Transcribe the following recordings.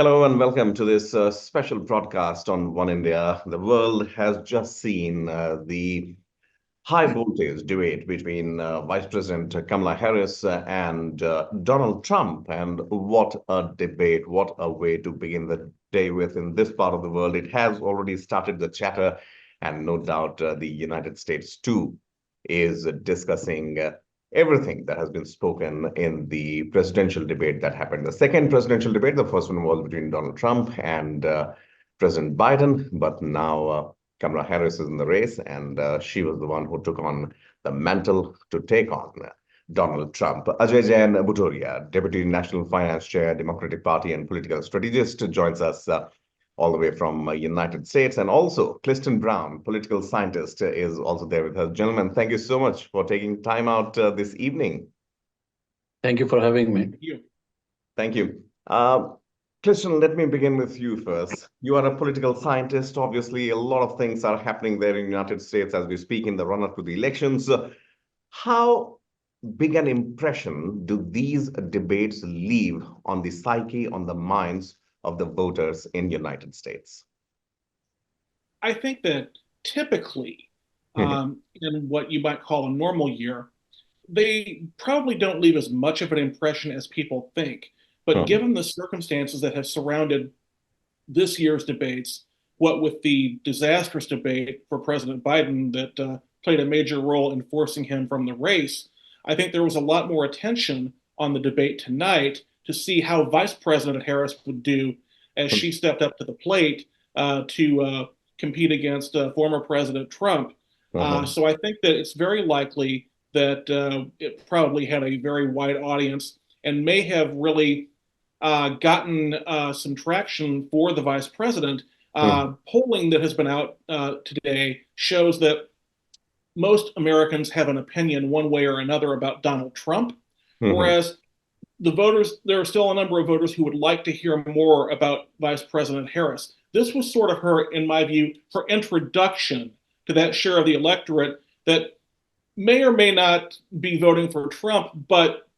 Hello and welcome to this special broadcast on One India. The world has just seen the high voltage debate between Vice President Kamala Harris and Donald Trump. And what a debate, what a way to begin the day with in this part of the world. It has already started the chatter, and no doubt the United States too is discussing everything that has been spoken in the presidential debate that happened. The second presidential debate, the first one was between Donald Trump and President Biden, but now Kamala Harris is in the race, and she was the one who took on the mantle to take on Donald Trump. Ajay Jain Bhutoria, Deputy National Finance Chair, Democratic Party and political strategist, joins us all the way from United States. And also Cliston Brown, political scientist, is also there with us. Gentlemen, thank you so much for taking time out this evening. Thank you for having me. Thank you. Cliston, let me begin with you first. You are a political scientist. Obviously, a lot of things are happening there in the United States as we speak in the run-up to the elections. How big an impression do these debates leave on the psyche, on the minds of the voters in the United States? I think that typically, in what you might call a normal year, they probably don't leave as much of an impression as people think. But given the circumstances that have surrounded this year's debates, what with the disastrous debate for President Biden that played a major role in forcing him from the race, I think there was a lot more attention on the debate tonight to see how Vice President Harris would do as she stepped up to the plate to compete against former President Trump. So I think that it's very likely that it probably had a very wide audience and may have really gotten some traction for the vice president. Polling that has been out today shows that most Americans have an opinion one way or another about Donald Trump, whereas the voters, there are still a number of voters who would like to hear more about Vice President Harris. This was sort of her, in my view, her introduction to that share of the electorate that may or may not be voting for Trump, but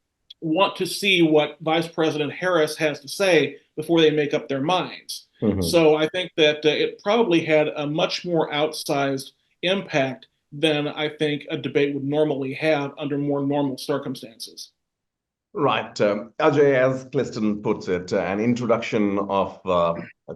want to see what Vice President Harris has to say before they make up their minds. So I think that it probably had a much more outsized impact than I think a debate would normally have under more normal circumstances. Right. Ajay, as Cliston puts it, an introduction of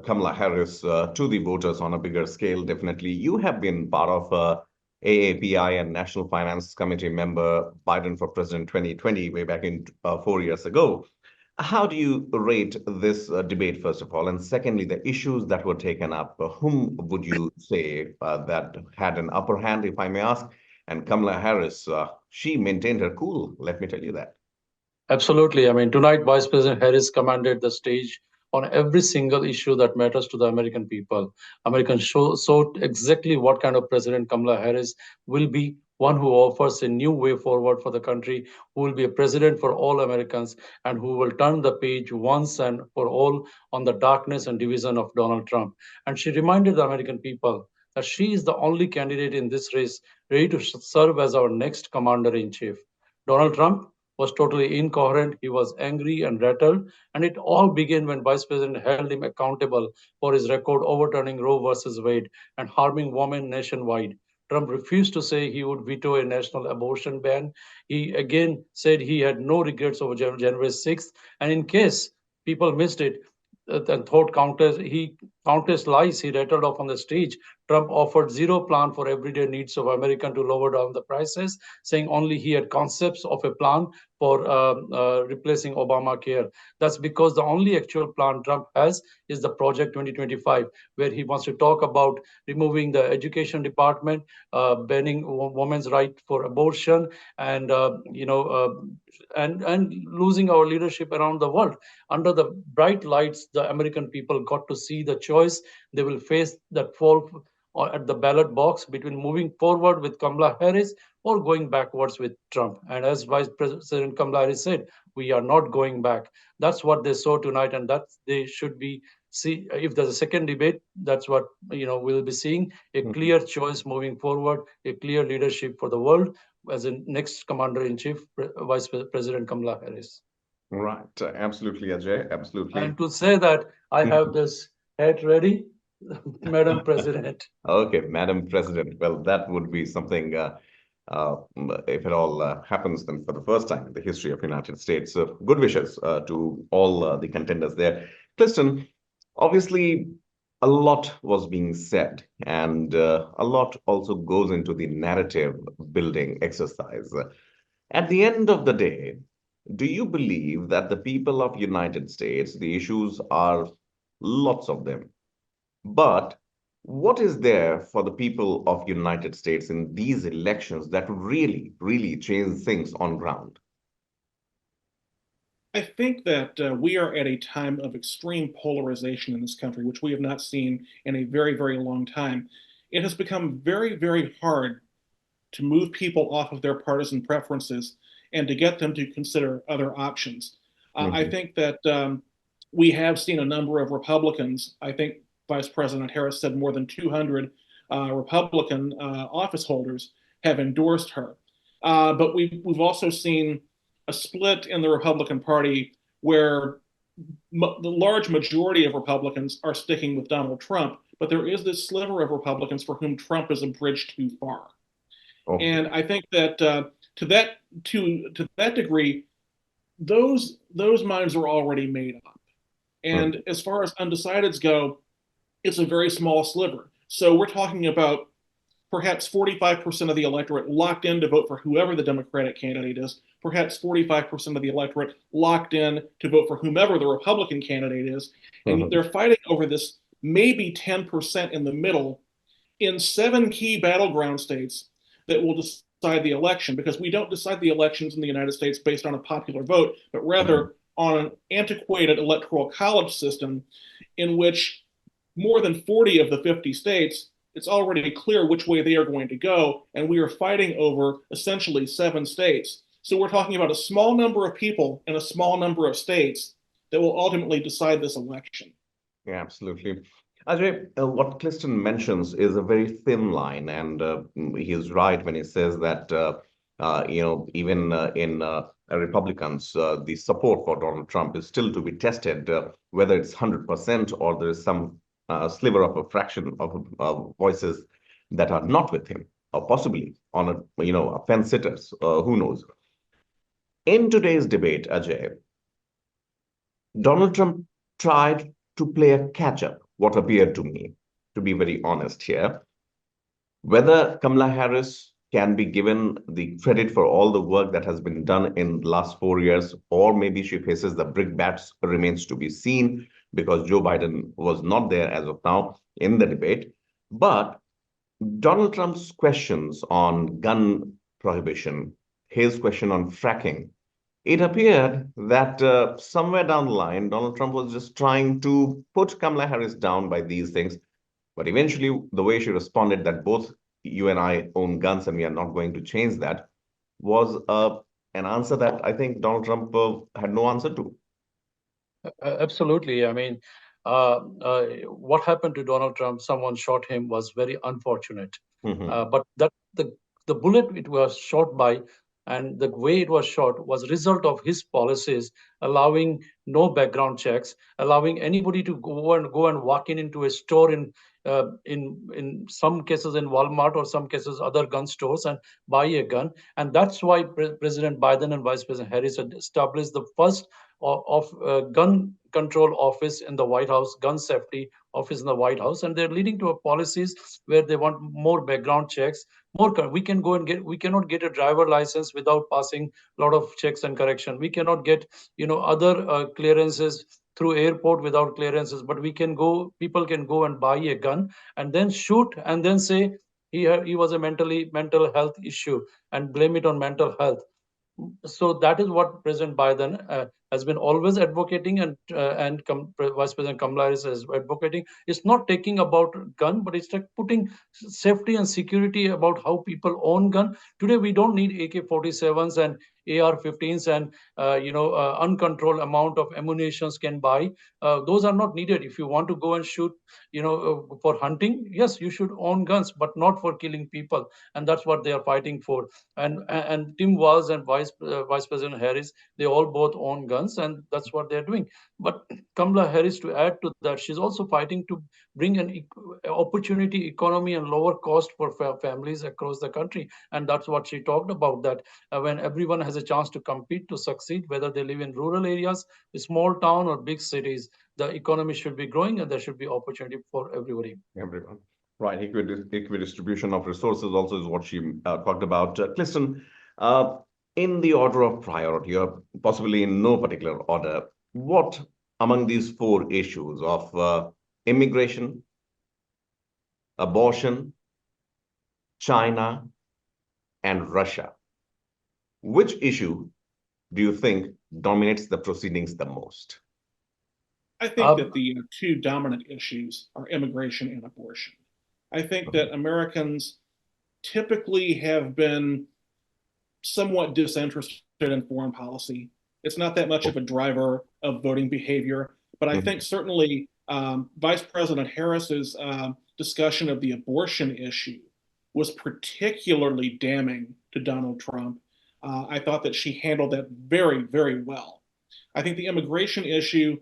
Kamala Harris to the voters on a bigger scale, definitely. You have been part of AAPI and National Finance Committee member Biden for President 2020, way back in 4 years ago. How do you rate this debate, first of all? And secondly, the issues that were taken up, whom would you say that had an upper hand, if I may ask? And Kamala Harris, she maintained her cool, let me tell you that. Absolutely. I mean, tonight, Vice President Harris commanded the stage on every single issue that matters to the American people. Americans saw exactly what kind of president Kamala Harris will be, one who offers a new way forward for the country, who will be a president for all Americans, and who will turn the page once and for all on the darkness and division of Donald Trump. And she reminded the American people that she is the only candidate in this race ready to serve as our next commander-in-chief. Donald Trump was totally incoherent. He was angry and rattled. And it all began when Vice President held him accountable for his record overturning Roe versus Wade and harming women nationwide. Trump refused to say he would veto a national abortion ban. He again said he had no regrets over January 6th. And in case people missed it, and thought countless lies he rattled off on the stage. Trump offered zero plan for everyday needs of Americans to lower down the prices, saying only he had concepts of a plan for replacing Obamacare. That's because the only actual plan Trump has is the Project 2025, where he wants to talk about removing the education department, banning women's right for abortion, and and losing our leadership around the world. Under the bright lights, the American people got to see the choice they will face that fall at the ballot box between moving forward with Kamala Harris or going backwards with Trump. And as Vice President Kamala Harris said, we are not going back. That's what they saw tonight, and that they should be see. If there's a second debate, that's what we'll be seeing: a clear choice moving forward, a clear leadership for the world as a next commander in chief, Vice President Kamala Harris. Right. Absolutely, Ajay. Absolutely. And to say that I have this hat ready, Madam President. Okay, Madam President. Well, that would be something, if it all happens, then for the first time in the history of United States. So good wishes to all the contenders there. Cliston, obviously, a lot was being said, and a lot also goes into the narrative building exercise. At the end of the day, do you believe that the people of United States, the issues are lots of them, but what is there for the people of United States in these elections that would really, really change things on ground? I think that we are at a time of extreme polarization in this country, which we have not seen in a very, very long time. It has become very, very hard to move people off of their partisan preferences and to get them to consider other options. I Mhm. think that we have seen a number of Republicans. I think Vice President Harris said more than 200 Republican office holders have endorsed her. But we've also seen a split in the Republican Party where the large majority of Republicans are sticking with Donald Trump, but there is this sliver of Republicans for whom Trump is a bridge too far. Okay. And I think that to that to that degree, those minds are already made up. And Mhm. as far as undecideds go, it's a very small sliver. So we're talking about perhaps 45% of the electorate locked in to vote for whoever the Democratic candidate is, perhaps 45% of the electorate locked in to vote for whomever the Republican candidate is. And Mhm. they're fighting over this maybe 10% in the middle in 7 key battleground states that will decide the election, because we don't decide the elections in the United States based on a popular vote, but Mhm. rather on an antiquated electoral college system in which more than 40 of the 50 states, it's already clear which way they are going to go, and we are fighting over essentially 7 states. So we're talking about a small number of people in a small number of states that will ultimately decide this election. Yeah, absolutely. Ajay, what Cliston mentions is a very thin line, and he is right when he says that even in Republicans, the support for Donald Trump is still to be tested, whether it's 100% or there is some sliver of a fraction of voices that are not with him, or possibly on a fence sitters. Who knows? In today's debate, Ajay, Donald Trump tried to play a catch up, what appeared to me, to be very honest here. Whether Kamala Harris can be given the credit for all the work that has been done in the last 4 years, or maybe she faces the brickbats remains to be seen because Joe Biden was not there as of now in the debate. But Donald Trump's questions on gun prohibition, his question on fracking, it appeared that somewhere down the line, Donald Trump was just trying to put Kamala Harris down by these things. But eventually, the way she responded that both you and I own guns and we are not going to change that was an answer that I think Donald Trump had no answer to. Absolutely. I mean, what happened to Donald Trump? Someone shot him was very unfortunate. Mhm. But the bullet it was shot by, and the way it was shot was result of his policies, allowing no background checks, allowing anybody to go and walk into a store in some cases in Walmart or some cases other gun stores and buy a gun. And that's why President Biden and Vice President Harris had established the first of gun control office in the White House, gun safety office in the White House, and they're leading to a policies where they want more background checks. We can go and get. We cannot get a driver license without passing a lot of checks and correction. We cannot get other clearances through airport without clearances. But we can go. People can go and buy a gun and then shoot and then say he was a mental health issue and blame it on mental health. So that is what President Biden has been always advocating, and Vice President Kamala Harris is advocating. It's not taking about gun, but it's like putting safety and security about how people own gun. Today we don't need AK-47s and AR-15s and uncontrolled amount of ammunitions can buy. Those are not needed. If you want to go and shoot, for hunting, yes, you should own guns, but not for killing people, and that's what they are fighting for. And Tim Walz and Vice President Harris, they all both own guns, and that's what they're doing. But Kamala Harris, to add to that, she's also fighting to bring an opportunity economy and lower cost for families across the country. And that's what she talked about, that when everyone has a chance to compete, to succeed, whether they live in rural areas, small town, or big cities, the economy should be growing and there should be opportunity for everybody. Everyone. Right. Equidistribution of resources also is what she talked about. Cliston, uh, in the order of priority, or possibly in no particular order, what among these four issues of immigration, abortion, China, and Russia, which issue do you think dominates the proceedings the most? I think that the two dominant issues are immigration and abortion. I think that Americans typically have been somewhat disinterested in foreign policy. It's not that much of a driver of voting behavior, but I think certainly Vice President Harris's discussion of the abortion issue was particularly damning to Donald Trump. I thought that she handled that very, very well. I think the immigration issue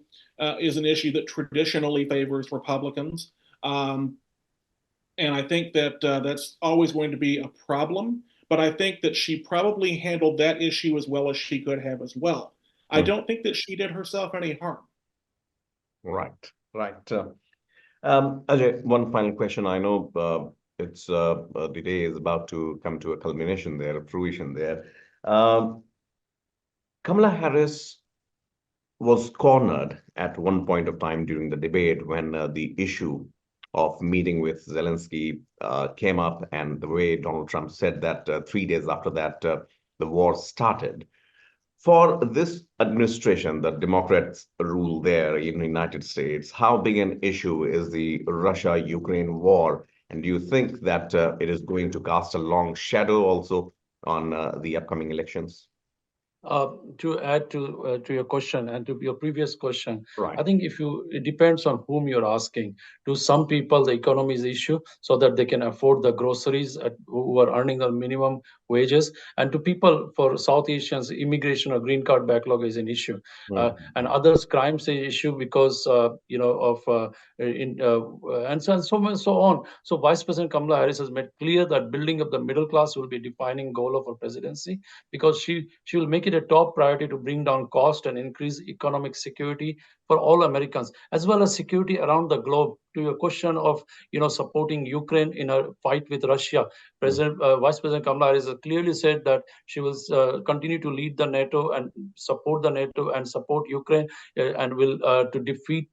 is an issue that traditionally favors Republicans. And I think that that's always going to be a problem. But I think that she probably handled that issue as well as she could have as well. I don't think that she did herself any harm. Right, right. Ajay, one final question. I know it's the day is about to come to a culmination there, a fruition there. Kamala Harris was cornered at one point of time during the debate when the issue of meeting with Zelensky came up, and the way Donald Trump said that 3 days after that, the war started. For this administration, the Democrats rule there in the United States, how big an issue is the Russia-Ukraine war? And do you think that it is going to cast a long shadow also on the upcoming elections? To add to your question and to your previous question, Right. I think it depends on whom you're asking. To some people, the economy is the issue, so that they can afford the groceries who are earning the minimum wages, and to people, for South Asians, immigration or green card backlog is an issue, and others, crimes is an issue because of and so on. So Vice President Kamala Harris has made clear that building up the middle class will be a defining goal of her presidency, because she will make it a top priority to bring down cost and increase economic security for all Americans, as well as security around the globe. To your question of supporting Ukraine in a fight with Russia, Vice President Kamala Harris has clearly said that she will continue to lead the NATO and support the NATO and support Ukraine, and will to defeat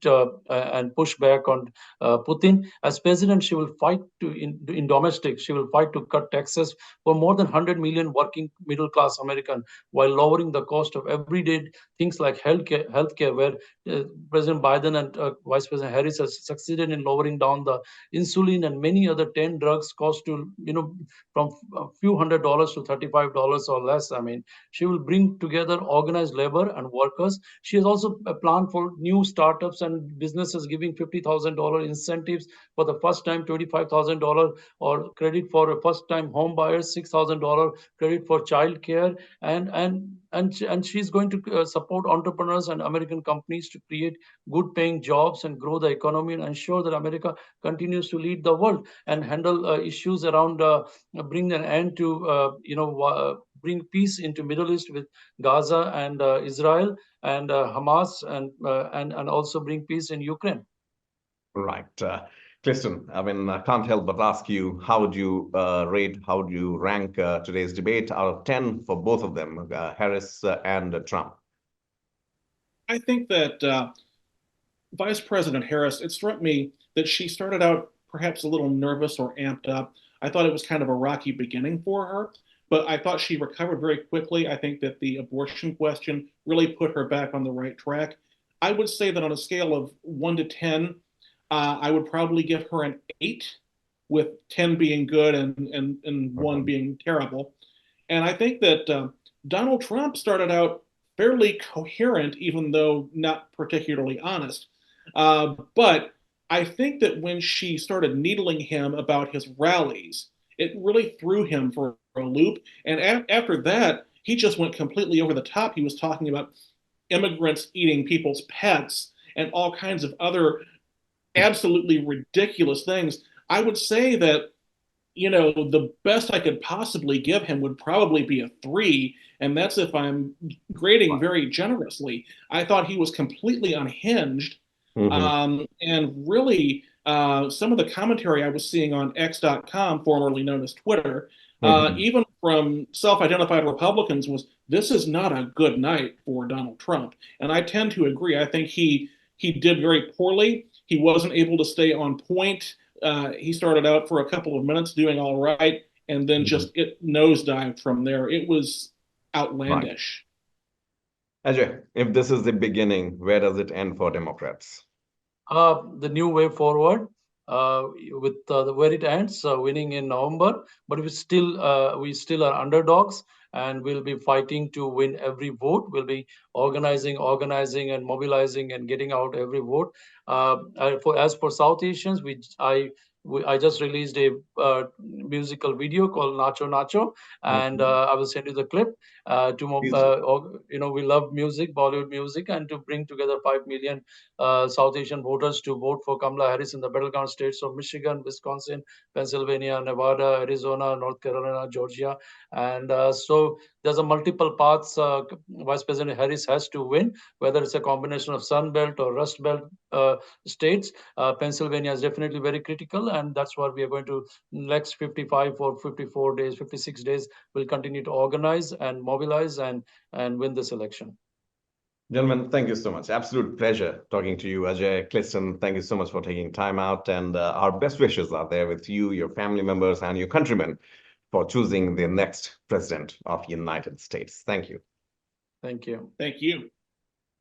and push back on Putin. As president, she will fight in domestic. She will fight to cut taxes for more than 100 million working middle class American, while lowering the cost of everyday things like healthcare, where President Biden and Vice President Harris has succeeded in lowering down the insulin and many other 10 drugs cost to from a few $100s to $35 or less. I mean, she will bring together organized labor and workers. She has also a plan for new startups and businesses, giving $50,000 incentives for the first time, $25,000 or credit for a first time home buyers, $6,000 credit for child care, and she's going to support entrepreneurs and American companies to create good paying jobs and grow the economy and ensure that America continues to lead the world and handle issues around bring an end to bring peace into Middle East with Gaza and Israel and Hamas, and also bring peace in Ukraine. Right. Cliston, I mean, I can't help but ask you, how would you how do you rank today's debate out of 10 for both of them, Harris and Trump? I think that Vice President Harris, it struck me that she started out perhaps a little nervous or amped up. I thought it was kind of a rocky beginning for her, but I thought she recovered very quickly. I think that the abortion question really put her back on the right track. I would say that on a scale of 1 to 10, I would probably give her an 8, with 10 being good and 1 being terrible. And I think that Donald Trump started out fairly coherent, even though not particularly honest. But I think that when she started needling him about his rallies, it really threw him for a loop. And after that, he just went completely over the top. He was talking about immigrants eating people's pets and all kinds of other absolutely ridiculous things. I would say that, the best I could possibly give him would probably be a three, and that's if I'm grading very generously. I thought he was completely unhinged, Mm-hmm. and really, some of the commentary I was seeing on X.com, formerly known as Twitter, Mm-hmm. even from self-identified Republicans, was this is not a good night for Donald Trump, and I tend to agree. I think he did very poorly. He wasn't able to stay on point. He started out for a couple of minutes doing all right, and then Mm-hmm. just it nosedived from there. It was Right. outlandish. Ajay, if this is the beginning, where does it end for Democrats? The new way forward, with where it ends, winning in November, but we still are underdogs, and we'll be fighting to win every vote. We'll be organizing, and mobilizing, and getting out every vote. As for South Asians, I just released a musical video called Nacho Nacho, and Mhm. I will send you the clip. Please do. We love music, Bollywood music, and to bring together 5 million South Asian voters to vote for Kamala Harris in the battleground states of Michigan, Wisconsin, Pennsylvania, Nevada, Arizona, North Carolina, Georgia, and so there's a multiple paths. Vice President Harris has to win, whether it's a combination of Sun Belt or Rust Belt states. Pennsylvania is definitely very critical, and that's what we are going to next 55 or 54 days, 56 days. We'll continue to organize and mobilize and win this election. Gentlemen, thank you so much. Absolute pleasure talking to you, Ajay. Cliston, thank you so much for taking time out. And our best wishes are there with you, your family members, and your countrymen for choosing the next president of United States. Thank you. Thank you. Thank you.